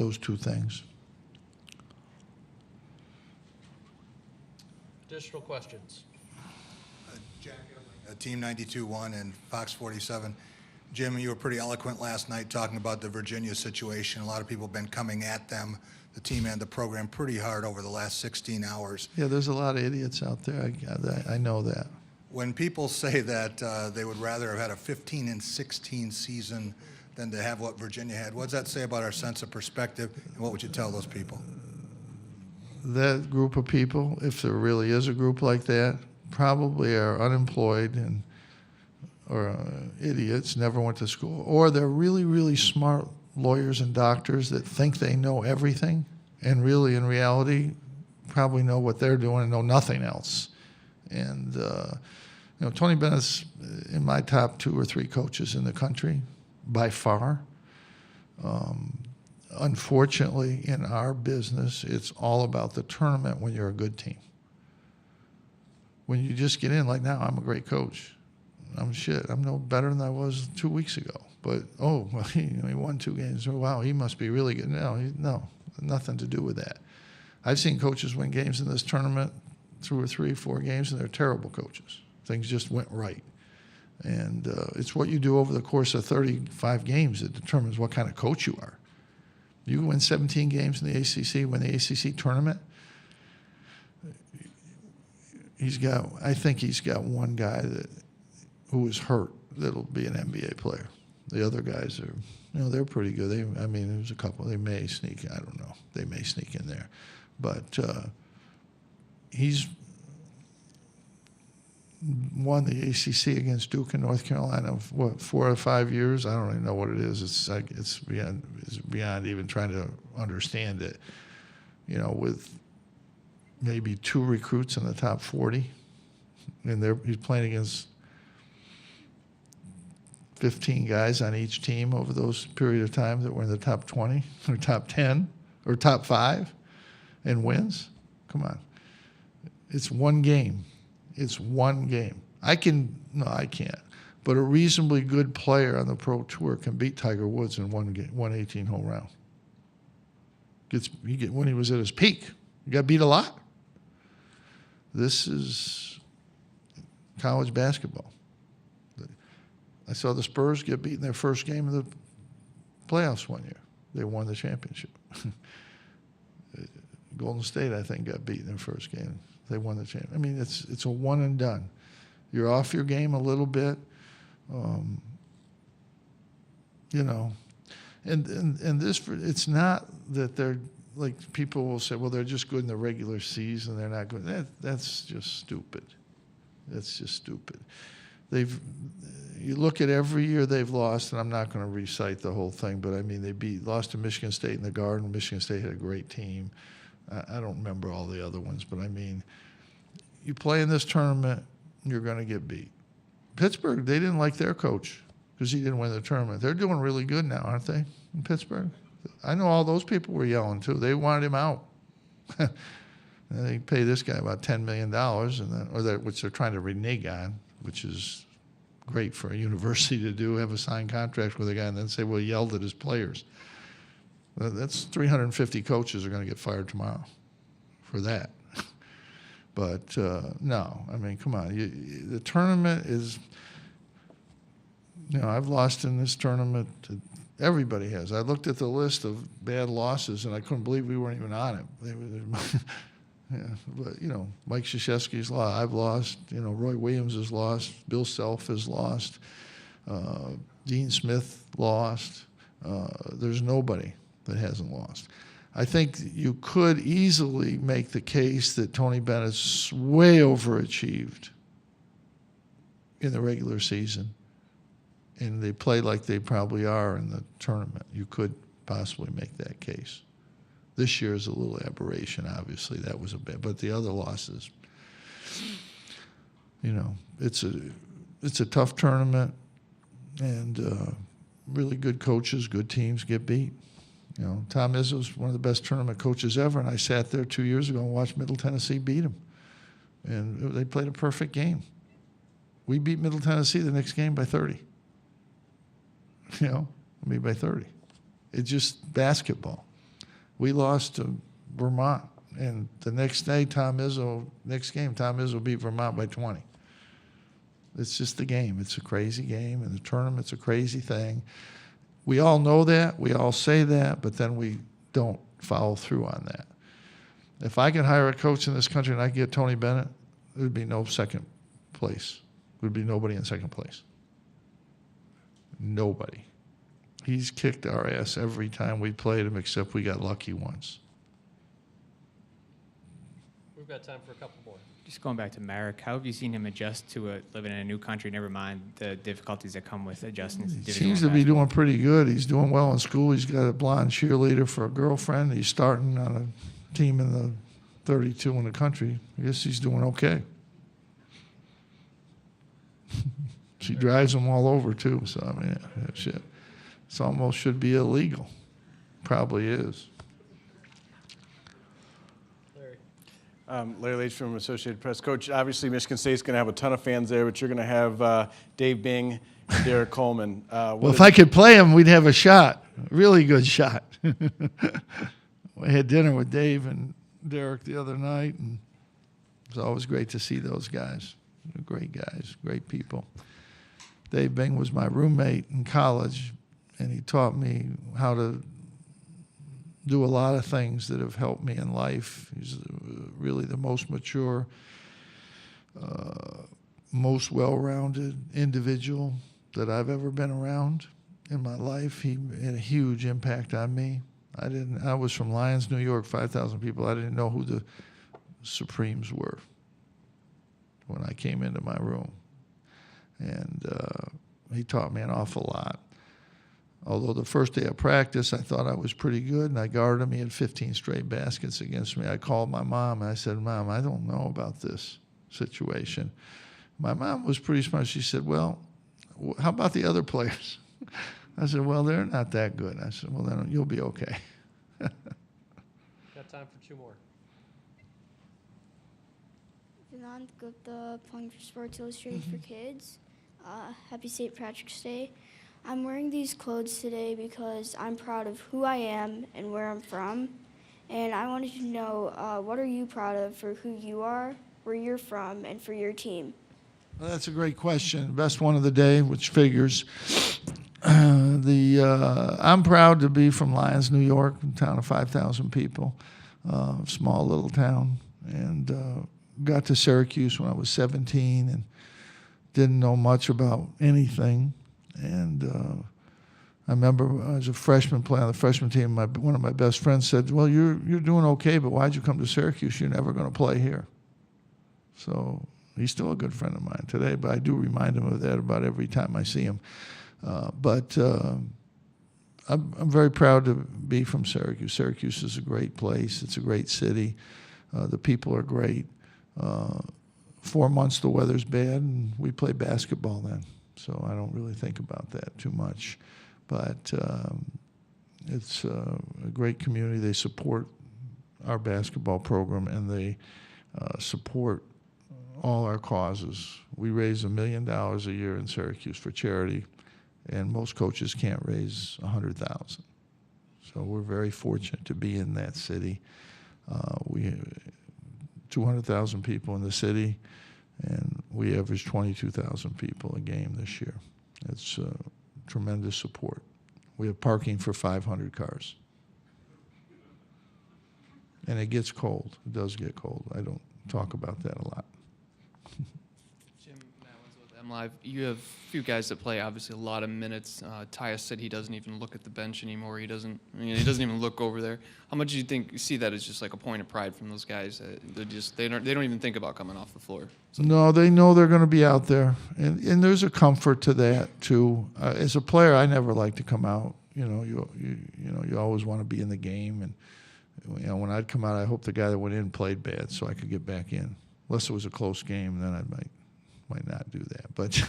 those two things. Additional questions? Jack, Team 92-1 and Fox 47. Jim, you were pretty eloquent last night talking about the Virginia situation. A lot of people have been coming at them, the team and the program, pretty hard over the last 16 hours. Yeah, there's a lot of idiots out there. I know that. When people say that they would rather have had a 15-16 season than to have what Virginia had, what does that say about our sense of perspective, and what would you tell those people? That group of people, if there really is a group like that, probably are unemployed and or idiots, never went to school, or they're really, really smart lawyers and doctors that think they know everything and really, in reality, probably know what they're doing and know nothing else. And, Tony Bennett's in my top 2 or 3 coaches in the country, by far. Unfortunately, in our business, it's all about the tournament when you're a good team. When you just get in, like now, I'm a great coach. I'm shit. I'm no better than I was 2 weeks ago. But, well, he won 2 games. Oh, wow, he must be really good. No, nothing to do with that. I've seen coaches win games in this tournament, 2 or 3, 4 games, and they're terrible coaches. Things just went right. And it's what you do over the course of 35 games that determines what kind of coach you are. You win 17 games in the ACC, win the ACC tournament. I think he's got one guy who is hurt that'll be an NBA player. The other guys are, they're pretty good. There's a couple. They may sneak. I don't know. They may sneak in there, but he's won the ACC against Duke and North Carolina. What, 4 or 5 years? I don't even know what it is. It's beyond even trying to understand it. With maybe 2 recruits in the top 40, and he's playing against 15 guys on each team over those period of time that were in the top 20 or top 10 or top 5 and wins. Come on. It's one game. It's one game. I can't. But a reasonably good player on the Pro Tour can beat Tiger Woods in one game, 18-hole round. When he was at his peak, he got beat a lot. This is college basketball. I saw the Spurs get beat in their first game of the playoffs one year. They won the championship. Golden State, I think, got beat in their first game. They won the championship. It's a one and done. You're off your game a little bit, and this. It's not that they're like people will say, well, they're just good in the regular season. They're not good. That's just stupid. That's just stupid. You look at every year they've lost, and I'm not going to recite the whole thing, but they lost to Michigan State in the Garden. Michigan State had a great team. I don't remember all the other ones, but you play in this tournament, you're going to get beat. Pittsburgh, they didn't like their coach because he didn't win the tournament. They're doing really good now, aren't they, in Pittsburgh? I know all those people were yelling, too. They wanted him out. And they pay this guy about $10 million, which they're trying to renege on, which is great for a university to do, have a signed contract with a guy and then say, well, he yelled at his players. That's 350 coaches are going to get fired tomorrow for that. But, no, come on. The tournament is, I've lost in this tournament. Everybody has. I looked at the list of bad losses, and I couldn't believe we weren't even on it. Yeah, but, Mike Krzyzewski's lost. I've lost. Roy Williams has lost. Bill Self has lost. Dean Smith lost. There's nobody that hasn't lost. I think you could easily make the case that Tony Bennett's way overachieved in the regular season, and they play like they probably are in the tournament. You could possibly make that case. This year is a little aberration, obviously. That was a bit, but the other losses, it's a tough tournament, and really good coaches, good teams get beat. Tom Izzo's one of the best tournament coaches ever, and I sat there 2 years ago and watched Middle Tennessee beat him, and they played a perfect game. We beat Middle Tennessee the next game by 30. By 30. It's just basketball. We lost to Vermont, and the next day, next game, Tom Izzo beat Vermont by 20. It's just the game. It's a crazy game, and the tournament's a crazy thing. We all know that. We all say that, but then we don't follow through on that. If I could hire a coach in this country and I could get Tony Bennett, there would be no second place. There would be nobody in second place. Nobody. He's kicked our ass every time we played him, except we got lucky once. We've got time for a couple more. Just going back to Merrick, how have you seen him adjust to living in a new country, never mind the difficulties that come with adjusting to He Division seems I to be basketball? doing pretty good. He's doing well in school. He's got a blonde cheerleader for a girlfriend. He's starting on a team in the 32 in the country. I guess he's doing okay. She drives him all over, too. So, I mean, shit. It's almost should be illegal. Probably is. Larry Leach from Associated Press. Coach, obviously Michigan State's going to have a ton of fans there, but you're going to have Dave Bing and Derek Coleman. Well, if I could play him, we'd have a shot. A really good shot. We had dinner with Dave and Derek the other night, and it was always great to see those guys. They're great guys, great people. Dave Bing was my roommate in college, and he taught me how to do a lot of things that have helped me in life. He's really the most mature, most well-rounded individual that I've ever been around in my life. He had a huge impact on me. I was from Lyons, New York, 5,000 people. I didn't know who the Supremes were when I came into my room. And he taught me an awful lot. Although the first day of practice, I thought I was pretty good, and I guarded him. He had 15 straight baskets against me. I called my mom, and I said, Mom, I don't know about this situation. My mom was pretty smart. She said, well, how about the other players? I said, well, they're not that good. I said, well, then you'll be okay. Got time for two more. Vinand Gupta, playing for Sports Illustrated for Kids. Happy St. Patrick's Day. I'm wearing these clothes today because I'm proud of who I am and where I'm from. And I wanted to know, what are you proud of for who you are, where you're from, and for your team? Well, that's a great question. Best one of the day, which figures. I'm proud to be from Lyons, New York, a town of 5,000 people, small little town, and got to Syracuse when I was 17 and didn't know much about anything. And I remember as a freshman playing on the freshman team, one of my best friends said, well, you're doing okay, but why'd you come to Syracuse? You're never going to play here. So he's still a good friend of mine today, but I do remind him of that about every time I see him. But I'm very proud to be from Syracuse. Syracuse is a great place. It's a great city. The people are great. 4 months the weather's bad, and we play basketball then. So I don't really think about that too much. But it's a great community. They support our basketball program, and they support all our causes. We raise $1 million a year in Syracuse for charity, and most coaches can't raise $100,000. So we're very fortunate to be in that city. We 200,000 people in the city, and we average 22,000 people a game this year. It's tremendous support. We have parking for 500 cars. And it gets cold. It does get cold. I don't talk about that a lot. Jim, Matt Winslow with MLive. You have a few guys that play obviously a lot of minutes. Tyus said he doesn't even look at the bench anymore. He doesn't even look over there. How much do you see that as just like a point of pride from those guys? They don't even think about coming off the floor. So. No, they know they're going to be out there, and there's a comfort to that too. As a player, I never like to come out. You always want to be in the game, and when I'd come out, I hope the guy that went in played bad so I could get back in. Unless it was a close game, then I might not do that. But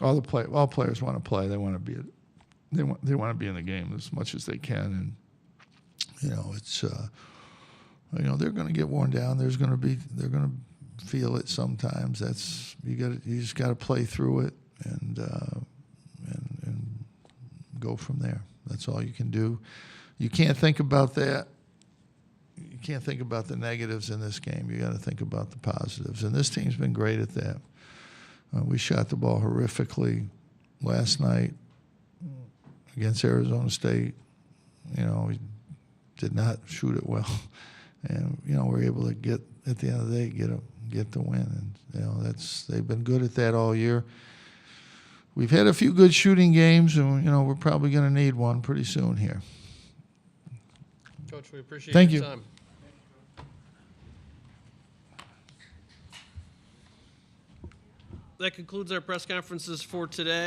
all players want to play. They want to be. They want to be in the game as much as they can, and it's. They're going to get worn down. They're going to feel it sometimes. That's you just got to play through it and go from there. That's all you can do. you can't think about that. You can't think about the negatives in this game. You got to think about the positives. And this team's been great at that. We shot the ball horrifically last night against Arizona State. You know, we did not shoot it well. And, you know, we're able to get, at the end of the day, get the win. And, you know, they've been good at that all year. We've had a few good shooting games, and, you know, we're probably going to need one pretty soon here. Coach, we appreciate Thank your you. time. That concludes our press conferences for today.